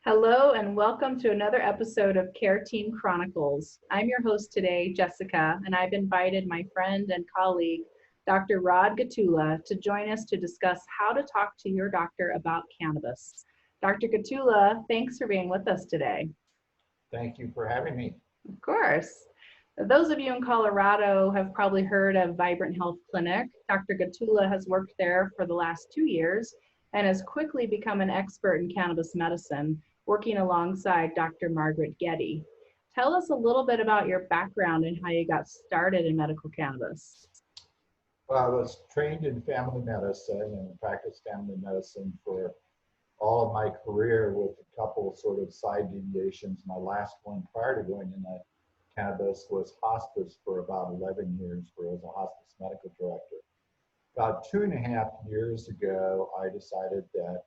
Hello and welcome to another episode of Care Team Chronicles. I'm your host today, Jessica, and I've invited my friend and colleague, Dr. Rod Gatula, to join us to discuss how to talk to your doctor about cannabis. Dr. Gatula, thanks for being with us today. Thank you for having me. Of course. Those of you in Colorado have probably heard of Vibrant Health Clinic. Dr. Gottula has worked there for the last 2 years and has quickly become an expert in cannabis medicine, working alongside Dr. Margaret Getty. Tell us a little bit about your background and how you got started in medical cannabis. Well, I was trained in family medicine and practiced family medicine for all of my career with a couple sort of side deviations. My last one prior to going into cannabis was hospice for about 11 years, where I was a hospice medical director. About 2.5 years ago, I decided that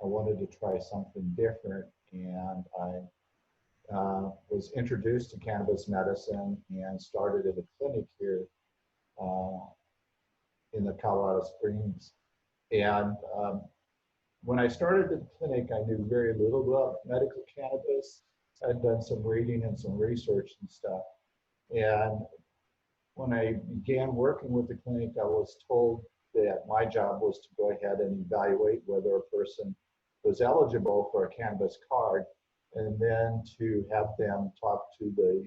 I wanted to try something different, and I was introduced to cannabis medicine and started at a clinic here uh, in the Colorado Springs. And when I started the clinic, I knew very little about medical cannabis. I'd done some reading and some research and stuff. And when I began working with the clinic, I was told that my job was to go ahead and evaluate whether a person was eligible for a cannabis card, and then to have them talk to the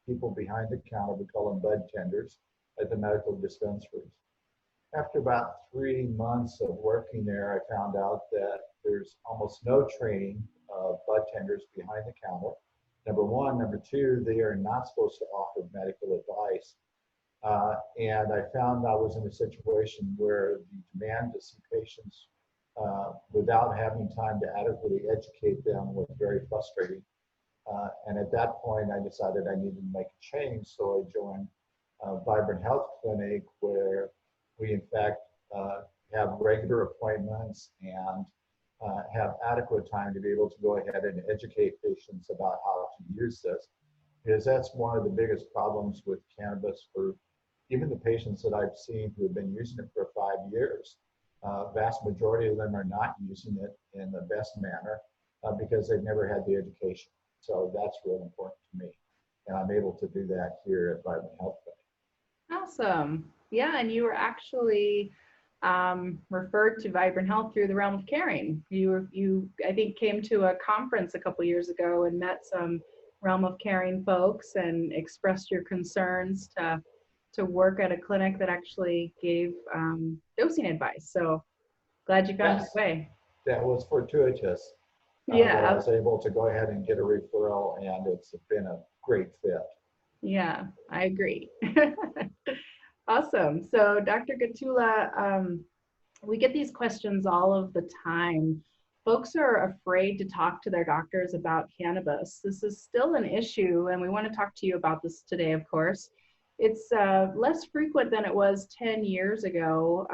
people behind the counter. We call them bud tenders at the medical dispensaries. After about 3 months of working there, I found out that there's almost no training of bud tenders behind the counter. Number one. Number two, they are not supposed to offer medical advice. And I found I was in a situation where the demand to see patients without having time to adequately educate them was very frustrating. And at that point, I decided I needed to make a change. So I joined Vibrant Health Clinic, where we in fact have regular appointments and have adequate time to be able to go ahead and educate patients about how to use this, because that's one of the biggest problems with cannabis for even the patients that I've seen who have been using it for 5 years. Vast majority of them are not using it in the best manner because they've never had the education. So that's really important to me. And I'm able to do that here at Vibrant Health Clinic. Awesome. Yeah, and you were actually referred to Vibrant Health through the realm of caring. You I think came to a conference a couple years ago and met some realm of caring folks and expressed your concerns to work at a clinic that actually gave dosing advice. So glad you found your Yes, way. that was fortuitous that I Yeah, was able to go ahead and get a referral, and it's been a great fit. yeah, I agree. Awesome. So Dr. Gatula, we get these questions all of the time. Folks are afraid to talk to their doctors about cannabis. This is still an issue, and we want to talk to you about this today, of course. It's less frequent than it was 10 years ago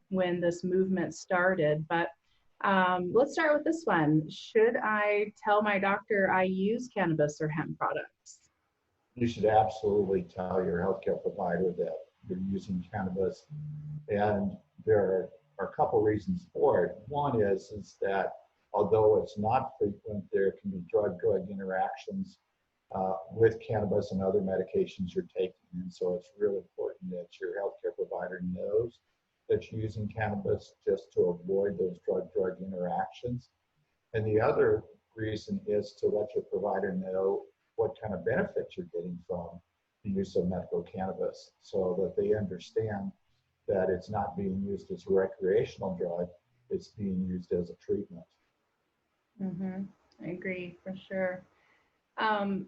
when this movement started, but let's start with this one. Should I tell my doctor I use cannabis or hemp products? You should absolutely tell your healthcare provider that you're using cannabis, and there are a couple reasons for it. One is that although it's not frequent, there can be drug-drug interactions with cannabis and other medications you're taking. And so it's really important that your healthcare provider knows that you're using cannabis just to avoid those drug-drug interactions. And the other reason is to let your provider know what kind of benefits you're getting from the use of medical cannabis, so that they understand that it's not being used as a recreational drug, it's being used as a treatment. Mm-hmm. I agree for sure. Um,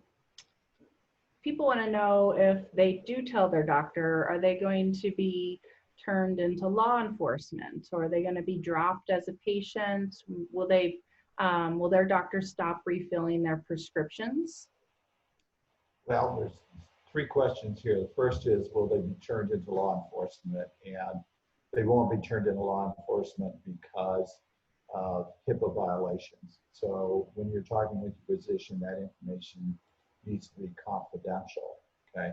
People want to know if they do tell their doctor, are they going to be turned into law enforcement, or are they going to be dropped as a patient? Will their doctor stop refilling their prescriptions? Well, there's three questions here. The first is, will they be turned into law enforcement? And they won't be turned into law enforcement because of HIPAA violations. So when you're talking with your physician, that information needs to be confidential, okay?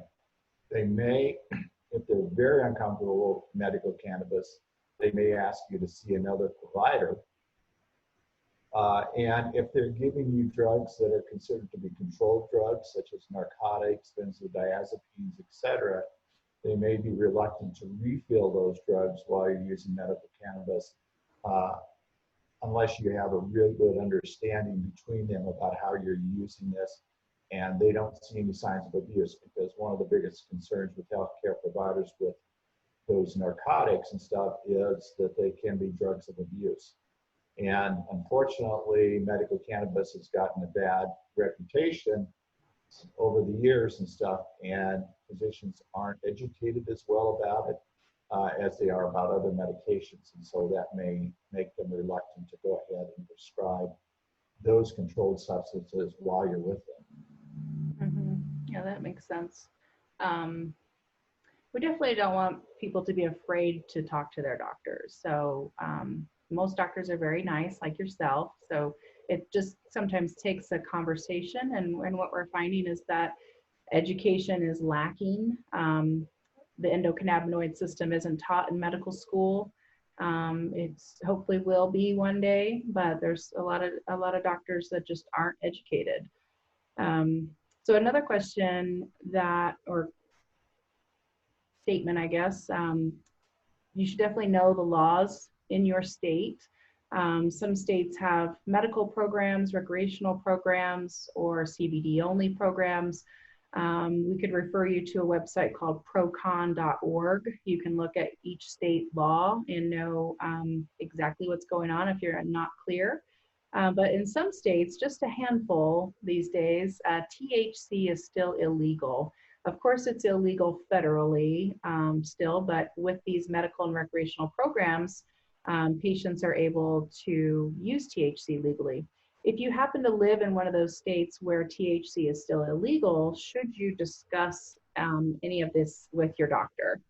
They may, if they're very uncomfortable with medical cannabis, they may ask you to see another provider And if they're giving you drugs that are considered to be controlled drugs, such as narcotics, benzodiazepines, etc., they may be reluctant to refill those drugs while you're using medical cannabis, uh, unless you have a real good understanding between them about how you're using this, and they don't see any signs of abuse. Because one of the biggest concerns with healthcare providers with those narcotics and stuff is that they can be drugs of abuse. And unfortunately, medical cannabis has gotten a bad reputation over the years and stuff, and physicians aren't educated as well about it as they are about other medications. And so that may make them reluctant to go ahead and prescribe those controlled substances while you're with them. Mm-hmm. Yeah, that makes sense. We definitely don't want people to be afraid to talk to their doctors. So most doctors are very nice, like yourself. So it just sometimes takes a conversation. And what we're finding is that education is lacking. The endocannabinoid system isn't taught in medical school. It's hopefully will be one day, but there's a lot of doctors that just aren't educated. So another question that, or statement, I guess, you should definitely know the laws in your state. Some states have medical programs, recreational programs, or CBD only programs. We could refer you to a website called procon.org. You can look at each state law and know exactly what's going on if you're not clear. But in some states, just a handful these days, THC is still illegal. Of course, it's illegal federally still, but with these medical and recreational programs, patients are able to use THC legally. If you happen to live in one of those states where THC is still illegal, should you discuss any of this with your doctor?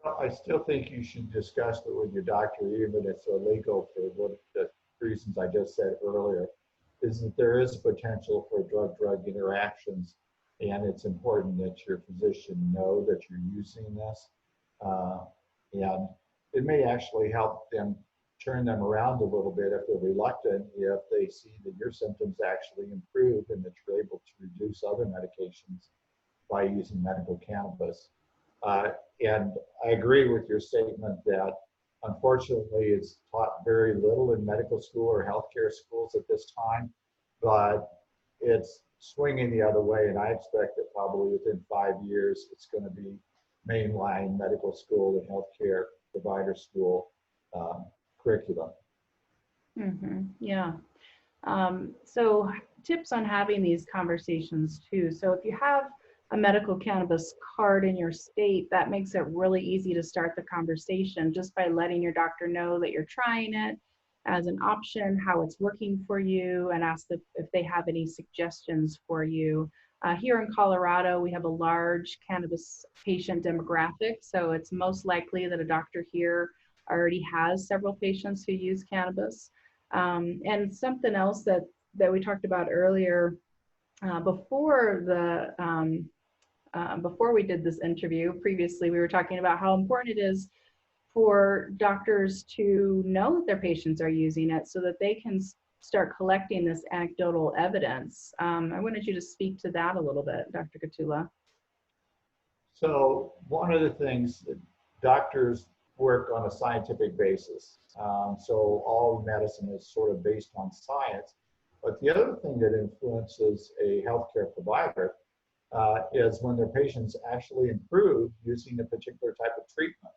Well, I still think you should discuss it with your doctor, even if it's illegal, for what the reasons I just said earlier, is that there is potential for drug-drug interactions, and it's important that your physician know that you're using this. And it may actually help them turn them around a little bit if they're reluctant, if they see that your symptoms actually improve and that you're able to reduce other medications by using medical cannabis. And I agree with your statement that unfortunately it's taught very little in medical school or healthcare schools at this time, but it's swinging the other way, and I expect that probably within 5 years it's going to be mainline medical school and healthcare provider school curriculum. Mm-hmm. Yeah. So tips on having these conversations too. So if you have a medical cannabis card in your state, that makes it really easy to start the conversation just by letting your doctor know that you're trying it as an option, how it's working for you, and ask them if they have any suggestions for you. Here in Colorado, we have a large cannabis patient demographic, so it's most likely that a doctor here already has several patients who use cannabis. And something else that we talked about earlier, before we did this interview, previously we were talking about how important it is for doctors to know that their patients are using it so that they can start collecting this anecdotal evidence. I wanted you to speak to that a little bit, Dr. Gottula. So one of the things that doctors work on a scientific basis. So all medicine is sort of based on science. But the other thing that influences a healthcare provider is when their patients actually improve using a particular type of treatment.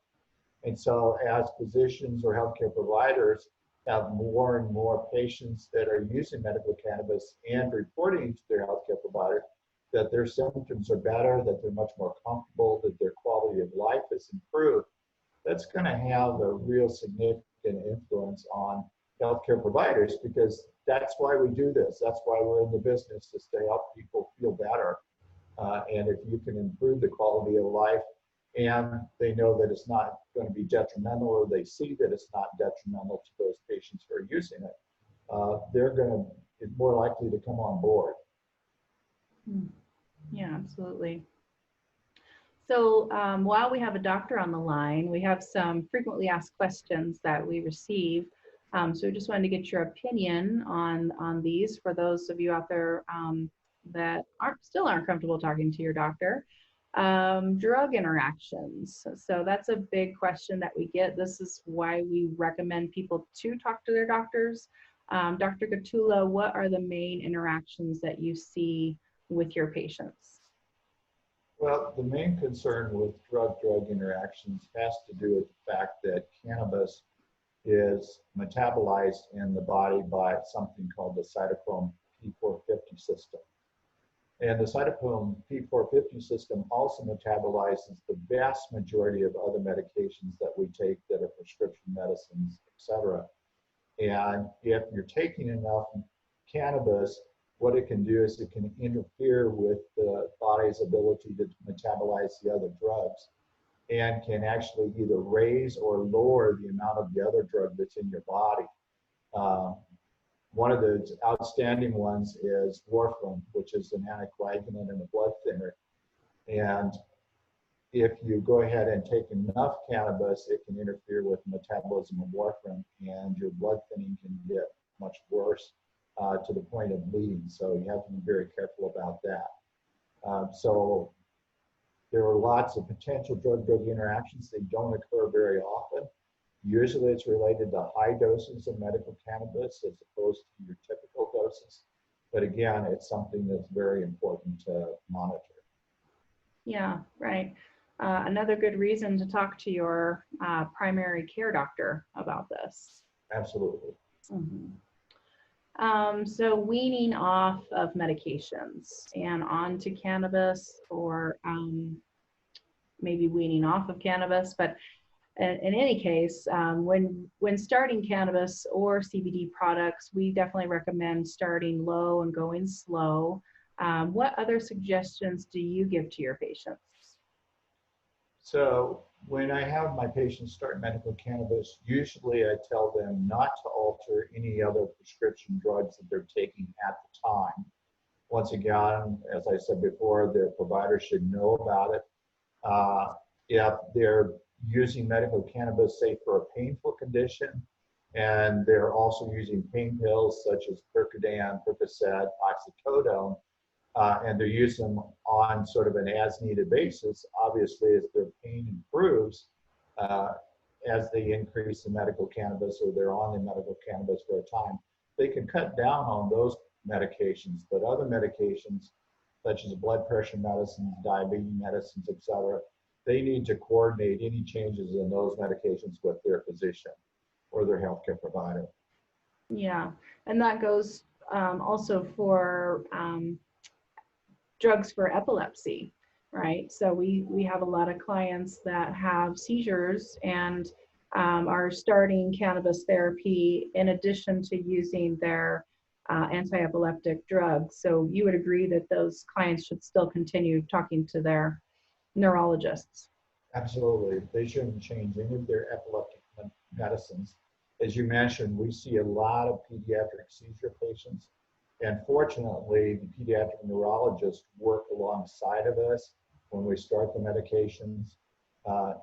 And so as physicians or healthcare providers have more and more patients that are using medical cannabis and reporting to their healthcare provider that their symptoms are better, that they're much more comfortable, that their quality of life has improved, that's going to have a real significant influence on healthcare providers, because that's why we do this. That's why we're in the business, is to help people feel better. And if you can improve the quality of life and they know that it's not going to be detrimental, or they see that it's not detrimental to those patients who are using it, they're going to be more likely to come on board. Yeah, absolutely. So while we have a doctor on the line, we have some frequently asked questions that we receive. So we just wanted to get your opinion on these for those of you out there that still aren't comfortable talking to your doctor. Drug interactions. So that's a big question that we get. This is why we recommend people to talk to their doctors. Dr. Gottula, what are the main interactions that you see with your patients? Well, the main concern with drug-drug interactions has to do with the fact that cannabis is metabolized in the body by something called the cytochrome P450 system. And the cytochrome P450 system also metabolizes the vast majority of other medications that we take that are prescription medicines, etc. And if you're taking enough cannabis, what it can do is it can interfere with the body's ability to metabolize the other drugs and can actually either raise or lower the amount of the other drug that's in your body. One of the outstanding ones is warfarin, which is an anticoagulant and a blood thinner. And if you go ahead and take enough cannabis, it can interfere with metabolism of warfarin, and your blood thinning can get much worse to the point of bleeding. So you have to be very careful about that. So there are lots of potential drug-drug interactions. They don't occur very often. Usually it's related to high doses of medical cannabis as opposed to your typical doses. But again, it's something that's very important to monitor. Yeah, right. Another good reason to talk to your primary care doctor about this. Absolutely. So weaning off of medications and onto cannabis, or maybe weaning off of cannabis, but in any case, when starting cannabis or CBD products, we definitely recommend starting low and going slow. What other suggestions do you give to your patients? So when I have my patients start medical cannabis, usually I tell them not to alter any other prescription drugs that they're taking at the time. Once again, as I said before, their provider should know about it. If they're using medical cannabis, say for a painful condition, and they're also using pain pills such as Percodan, Percocet, oxycodone, and they're using them on sort of an as-needed basis. Obviously, as their pain improves, as they increase the medical cannabis or they're on the medical cannabis for a time, they can cut down on those medications. But other medications, such as blood pressure medicines, diabetes medicines, etc., they need to coordinate any changes in those medications with their physician or their healthcare provider. Yeah, and that goes also for drugs for epilepsy, right? So we have a lot of clients that have seizures and are starting cannabis therapy in addition to using their anti-epileptic drugs. So you would agree that those clients should still continue talking to their neurologists? Absolutely. They shouldn't change any of their epileptic medicines. As you mentioned, we see a lot of pediatric seizure patients. And fortunately, the pediatric neurologists work alongside of us when we start the medications.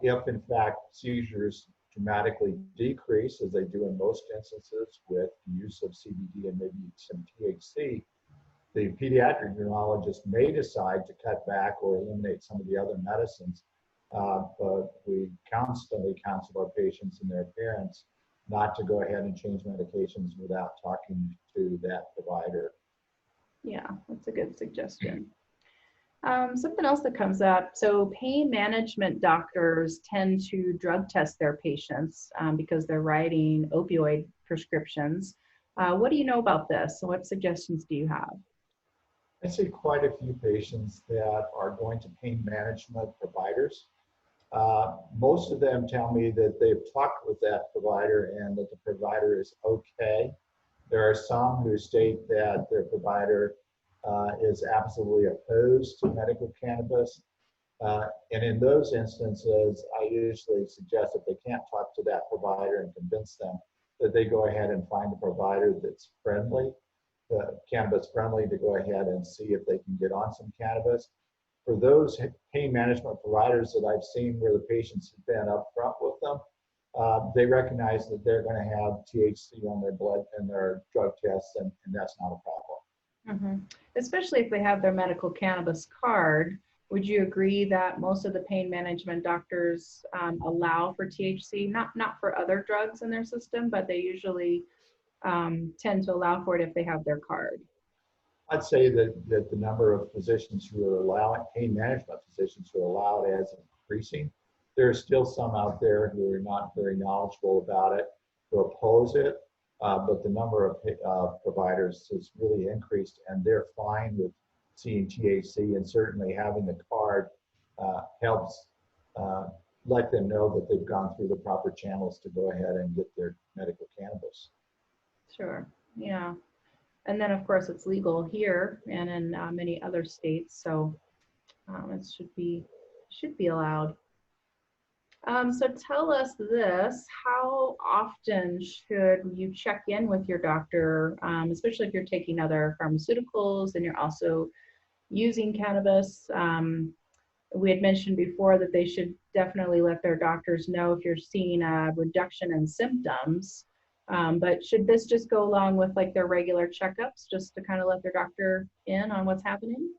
If in fact seizures dramatically decrease, as they do in most instances with the use of CBD and maybe some THC, the pediatric neurologist may decide to cut back or eliminate some of the other medicines. But we constantly counsel our patients and their parents not to go ahead and change medications without talking to that provider. Yeah, that's a good suggestion. Something else that comes up, so pain management doctors tend to drug test their patients because they're writing opioid prescriptions. What do you know about this? So what suggestions do you have? I see quite a few patients that are going to pain management providers. Most of them tell me that they've talked with that provider and that the provider is okay. There are some who state that their provider is absolutely opposed to medical cannabis. And in those instances, I usually suggest that they can't talk to that provider and convince them that they go ahead and find a provider that's friendly, cannabis friendly, to go ahead and see if they can get on some cannabis. For those pain management providers that I've seen where the patients have been upfront with them, they recognize that they're going to have THC on their blood and their drug tests, and that's not a problem. Mm-hmm. Especially if they have their medical cannabis card. Would you agree that most of the pain management doctors allow for THC, not for other drugs in their system, but they usually tend to allow for it if they have their card? I'd say that the number of physicians who are allowing, pain management physicians who are allowed is increasing. There are still some out there who are not very knowledgeable about it, who oppose it, but the number of providers has really increased, and they're fine with seeing THC, and certainly having the card helps let them know that they've gone through the proper channels to go ahead and get their medical cannabis. Sure, yeah. And then of course it's legal here and in many other states, so it should be allowed. So tell us this, how often should you check in with your doctor, especially if you're taking other pharmaceuticals and you're also using cannabis? We had mentioned before that they should definitely let their doctors know if you're seeing a reduction in symptoms, but should this just go along with like their regular checkups just to kind of let their doctor in on what's happening?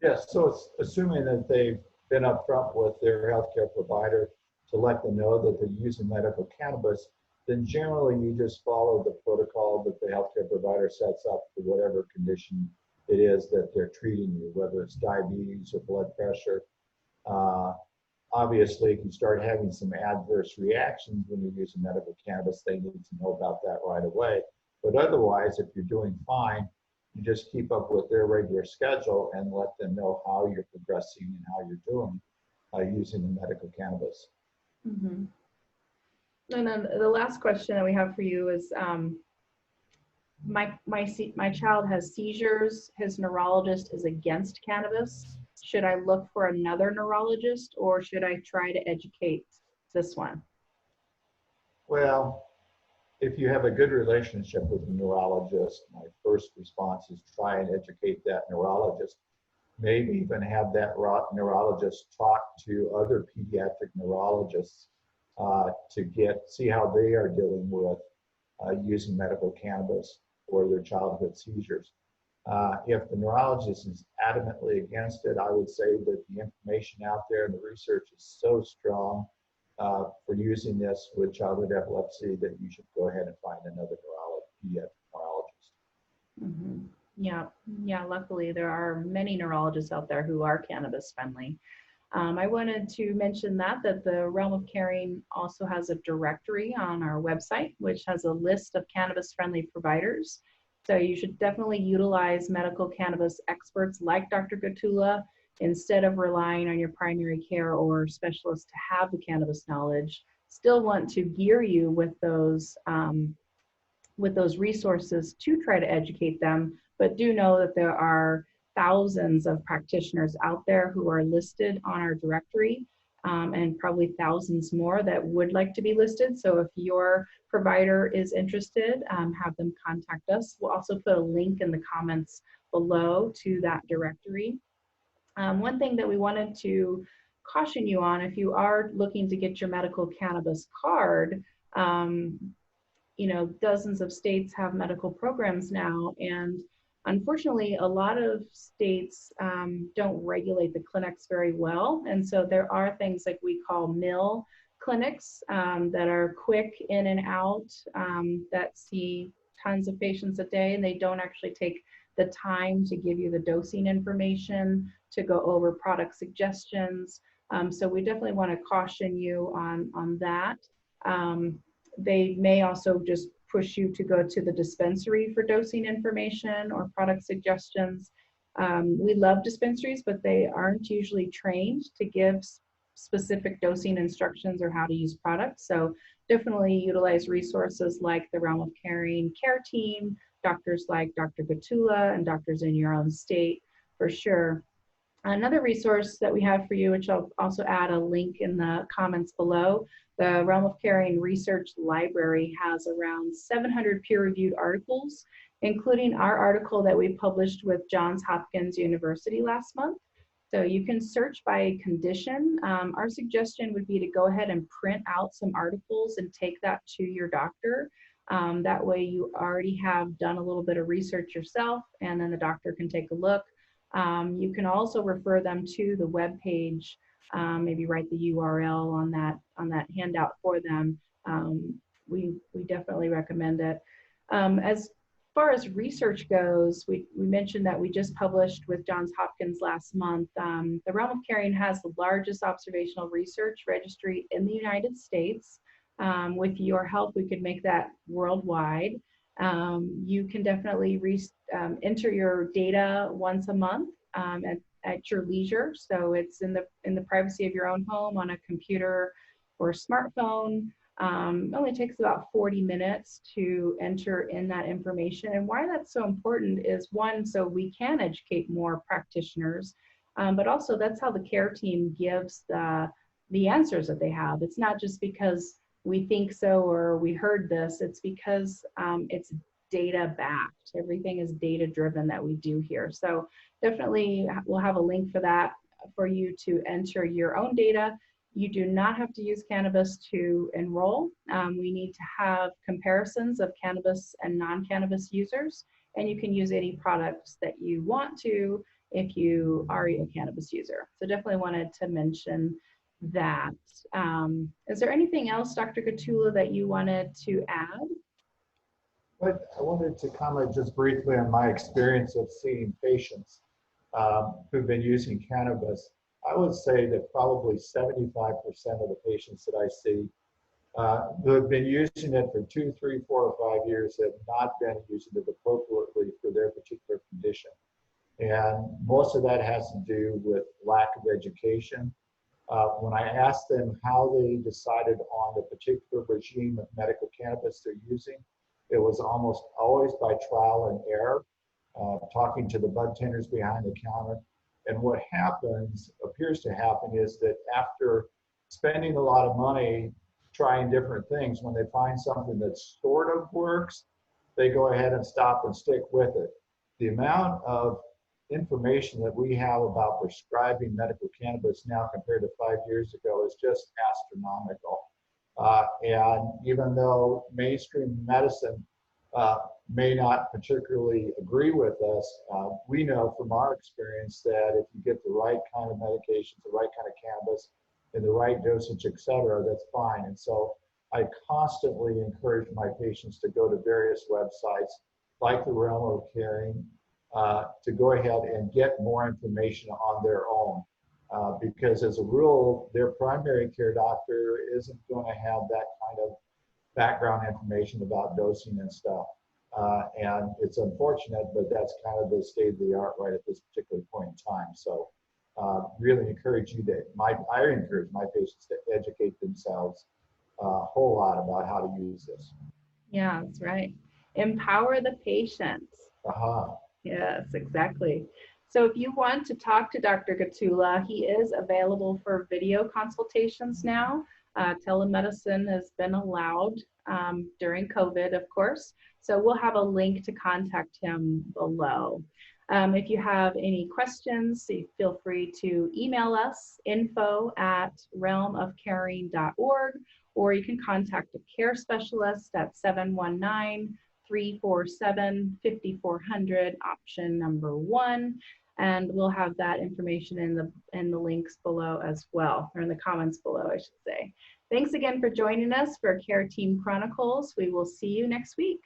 Yes, so it's assuming that they've been upfront with their healthcare provider to let them know that they're using medical cannabis, then generally you just follow the protocol that the healthcare provider sets up for whatever condition it is that they're treating you, whether it's diabetes or blood pressure. Obviously, if you start having some adverse reactions when you're using medical cannabis, they need to know about that right away. But otherwise, if you're doing fine, you just keep up with their regular schedule and let them know how you're progressing and how you're doing using the medical cannabis. Mm-hmm. And then the last question that we have for you is, my child has seizures. His neurologist is against cannabis. Should I look for another neurologist, or should I try to educate this one? Well, if you have a good relationship with the neurologist, my first response is try and educate that neurologist. Maybe even have that neurologist talk to other pediatric neurologists to see how they are dealing with using medical cannabis for their childhood seizures. If the neurologist is adamantly against it, I would say that the information out there and the research is so strong for using this with childhood epilepsy that you should go ahead and find another pediatric neurologist. Mm-hmm. Yeah. Luckily, there are many neurologists out there who are cannabis friendly. I wanted to mention that the Realm of Caring also has a directory on our website, which has a list of cannabis-friendly providers. So you should definitely utilize medical cannabis experts like Dr. Gottula instead of relying on your primary care or specialist to have the cannabis knowledge. Still want to gear you with those resources to try to educate them, but do know that there are thousands of practitioners out there who are listed on our directory, and probably thousands more that would like to be listed. So if your provider is interested, have them contact us. We'll also put a link in the comments below to that directory. One thing that we wanted to caution you on, if you are looking to get your medical cannabis card, dozens of states have medical programs now, and unfortunately, a lot of states don't regulate the clinics very well. And so there are things like we call mill clinics that are quick in and out, that see tons of patients a day, and they don't actually take the time to give you the dosing information, to go over product suggestions. So we definitely want to caution you on that. They may also just push you to go to the dispensary for dosing information or product suggestions. We love dispensaries, but they aren't usually trained to give specific dosing instructions or how to use products. So definitely utilize resources like the Realm of Caring care team, doctors like Dr. Gottula and doctors in your own state for sure. Another resource that we have for you, which I'll also add a link in the comments below, the Realm of Caring Research Library has around 700 peer-reviewed articles, including our article that we published with Johns Hopkins University last month. So you can search by condition. Our suggestion would be to go ahead and print out some articles and take that to your doctor. That way you already have done a little bit of research yourself, and then the doctor can take a look. You can also refer them to the web page, maybe write the URL on that handout for them. We definitely recommend it. As far as research goes, we mentioned that we just published with Johns Hopkins last month. The Realm of Caring has the largest observational research registry in the United States. With your help, we could make that worldwide. You can definitely enter your data once a month at your leisure. So it's in the privacy of your own home on a computer or a smartphone. It only takes about 40 minutes to enter in that information. And why that's so important is, one, so we can educate more practitioners, but also that's how the care team gives the answers that they have. It's not just because we think so or we heard this, it's because it's data backed. Everything is data driven that we do here. So definitely we'll have a link for that for you to enter your own data. You do not have to use cannabis to enroll. We need to have comparisons of cannabis and non-cannabis users, and you can use any products that you want to if you are a cannabis user. So definitely wanted to mention that. Is there anything else, Dr. Gottula, that you wanted to add? But I wanted to comment just briefly on my experience of seeing patients who've been using cannabis. I would say that probably 75% of the patients that I see who have been using it for 2, 3, 4, or 5 years have not been using it appropriately for their particular condition. And most of that has to do with lack of education. When I asked them how they decided on the particular regime of medical cannabis they're using, it was almost always by trial and error, talking to the bud tenders behind the counter. And what appears to happen is that after spending a lot of money trying different things, when they find something that sort of works, they go ahead and stop and stick with it. The amount of information that we have about prescribing medical cannabis now compared to 5 years ago is just astronomical. And even though mainstream medicine may not particularly agree with us, we know from our experience that if you get the right kind of medications, the right kind of cannabis, in the right dosage, et cetera, that's fine. And so I constantly encourage my patients to go to various websites like the Realm of Caring to go ahead and get more information on their own. Because as a rule, their primary care doctor isn't going to have that kind of background information about dosing and stuff. And it's unfortunate, but that's kind of the state of the art right at this particular point in time. So really encourage you I encourage my patients to educate themselves a whole lot about how to use this. Yeah, that's right. Empower the patients. Yes, exactly. So if you want to talk to Dr. Gottula, he is available for video consultations now. Telemedicine has been allowed during COVID, of course. So we'll have a link to contact him below. If you have any questions, feel free to email us, info@realmofcaring.org, or you can contact a care specialist at 719-347-5400, option number 1. And we'll have that information in the links below as well, or in the comments below, I should say. Thanks again for joining us for Care Team Chronicles. We will see you next week.